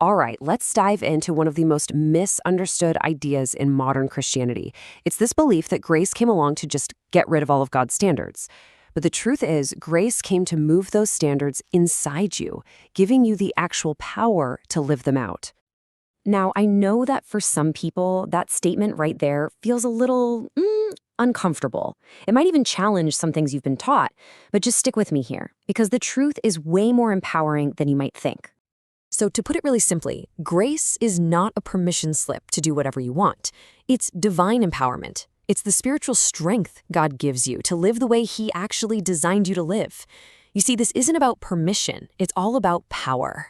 All right, let's dive into one of the most misunderstood ideas in modern Christianity. It's this belief that grace came along to just get rid of all of God's standards. But the truth is, grace came to move those standards inside you, giving you the actual power to live them out. Now, I know that for some people, that statement right there feels a little uncomfortable. It might even challenge some things you've been taught, but just stick with me here, because the truth is way more empowering than you might think. So to put it really simply, grace is not a permission slip to do whatever you want. It's divine empowerment. It's the spiritual strength God gives you to live the way He actually designed you to live. You see, this isn't about permission. It's all about power.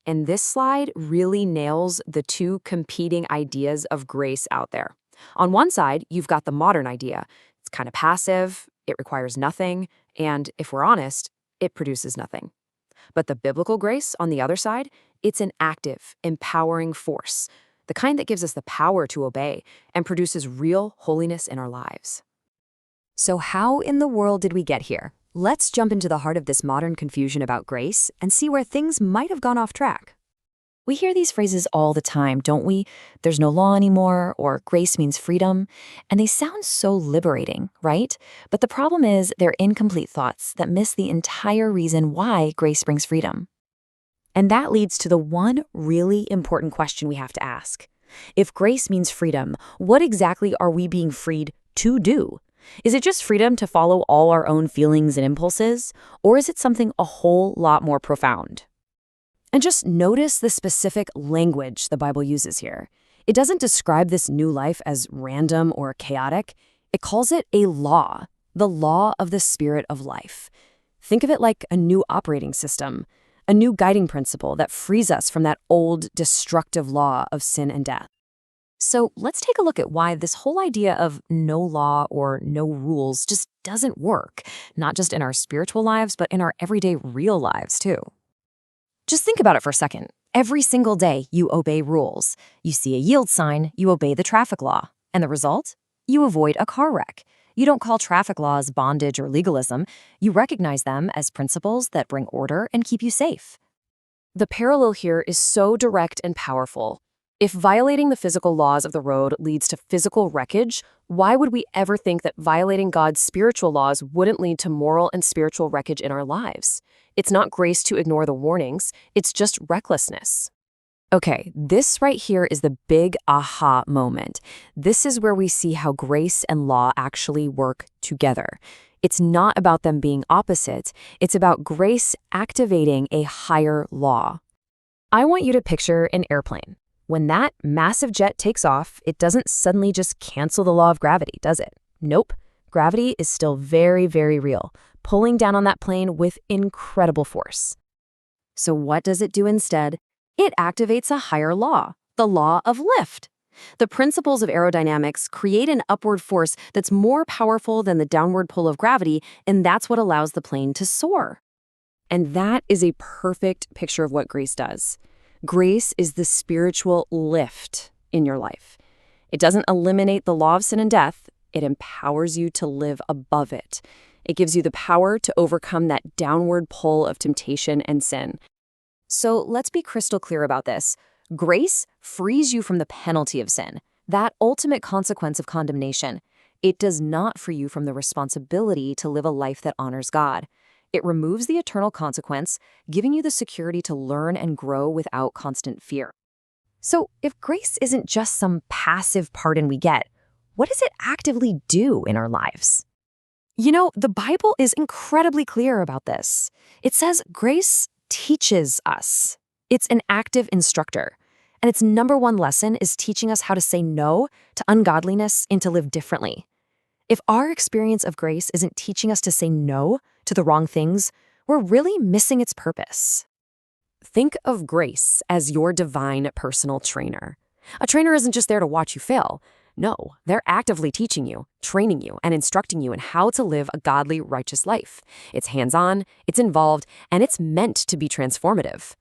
And this slide really nails the two competing ideas of grace out there. On one side, you've got the modern idea. It's kind of passive, it requires nothing, and if we're honest, it produces nothing. But the biblical grace, on the other side, it's an active, empowering force, the kind that gives us the power to obey and produces real holiness in our lives. So how in the world did we get here? Let's jump into the heart of this modern confusion about grace and see where things might have gone off track. We hear these phrases all the time, don't we? There's no law anymore, or grace means freedom. And they sound so liberating, right? But the problem is they're incomplete thoughts that miss the entire reason why grace brings freedom. And that leads to the one really important question we have to ask. If grace means freedom, what exactly are we being freed to do? Is it just freedom to follow all our own feelings and impulses? Or is it something a whole lot more profound? And just notice the specific language the Bible uses here. It doesn't describe this new life as random or chaotic. It calls it a law, the law of the Spirit of life. Think of it like a new operating system, a new guiding principle that frees us from that old, destructive law of sin and death. So let's take a look at why this whole idea of no law or no rules just doesn't work, not just in our spiritual lives, but in our everyday real lives too. Just think about it for a second. Every single day, you obey rules. You see a yield sign, you obey the traffic law. And the result? You avoid a car wreck. You don't call traffic laws bondage or legalism. You recognize them as principles that bring order and keep you safe. The parallel here is so direct and powerful. If violating the physical laws of the road leads to physical wreckage, why would we ever think that violating God's spiritual laws wouldn't lead to moral and spiritual wreckage in our lives? It's not grace to ignore the warnings, it's just recklessness. Okay, this right here is the big aha moment. This is where we see how grace and law actually work together. It's not about them being opposite, it's about grace activating a higher law. I want you to picture an airplane. When that massive jet takes off, it doesn't suddenly just cancel the law of gravity, does it? Nope. Gravity is still very, very real, pulling down on that plane with incredible force. So what does it do instead? It activates a higher law, the law of lift. The principles of aerodynamics create an upward force that's more powerful than the downward pull of gravity, and that's what allows the plane to soar. And that is a perfect picture of what grace does. Grace is the spiritual lift in your life. It doesn't eliminate the law of sin and death. It empowers you to live above it. It gives you the power to overcome that downward pull of temptation and sin. So let's be crystal clear about this. Grace frees you from the penalty of sin, that ultimate consequence of condemnation. It does not free you from the responsibility to live a life that honors God. It removes the eternal consequence, giving you the security to learn and grow without constant fear. So if grace isn't just some passive pardon we get, what does it actively do in our lives? You know, the Bible is incredibly clear about this. It says grace teaches us. It's an active instructor. And its number one lesson is teaching us how to say no to ungodliness and to live differently. If our experience of grace isn't teaching us to say no to the wrong things, we're really missing its purpose. Think of grace as your divine personal trainer. A trainer isn't just there to watch you fail. No, they're actively teaching you, training you, and instructing you in how to live a godly, righteous life. It's hands-on, it's involved, and it's meant to be transformative.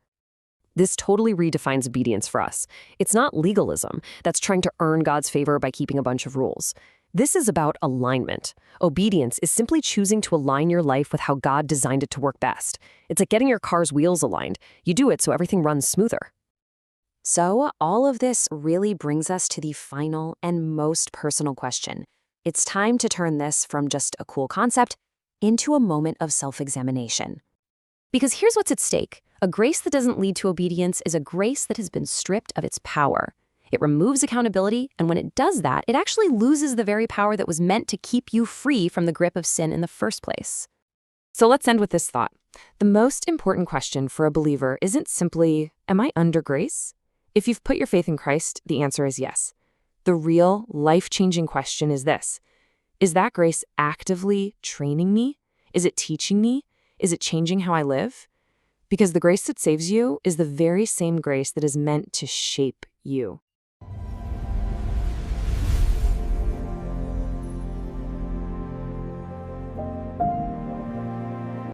This totally redefines obedience for us. It's not legalism that's trying to earn God's favor by keeping a bunch of rules. This is about alignment. Obedience is simply choosing to align your life with how God designed it to work best. It's like getting your car's wheels aligned. You do it so everything runs smoother. So, all of this really brings us to the final and most personal question. It's time to turn this from just a cool concept into a moment of self-examination. Because here's what's at stake. A grace that doesn't lead to obedience is a grace that has been stripped of its power. It removes accountability, and when it does that, it actually loses the very power that was meant to keep you free from the grip of sin in the first place. So let's end with this thought. The most important question for a believer isn't simply, am I under grace? If you've put your faith in Christ, the answer is yes. The real, life-changing question is this. Is that grace actively training me? Is it teaching me? Is it changing how I live? Because the grace that saves you is the very same grace that is meant to shape you.